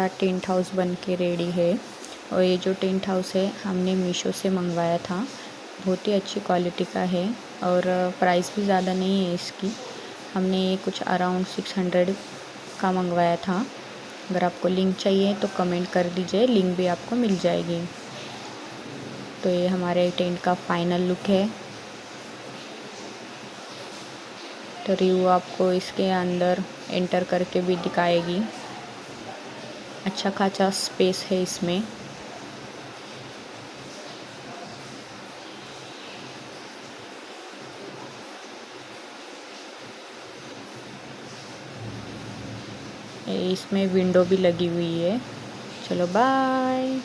Tent house बन के ready है। और ये जो टेंट हाउस है हमने मीशो से मंगवाया था, बहुत ही अच्छी क्वालिटी का है और प्राइस भी ज़्यादा नहीं है इसकी। हमने ये कुछ अराउंड 600 का मंगवाया था। अगर आपको लिंक चाहिए तो कमेंट कर दीजिए, लिंक भी आपको मिल जाएगी। तो ये हमारे टेंट का फाइनल लुक है। तो रिव्यू आपको इसके अंदर एंटर करके भी दिखाएगी। अच्छा खासा स्पेस है इसमें। इसमें विंडो भी लगी हुई है। चलो बाय।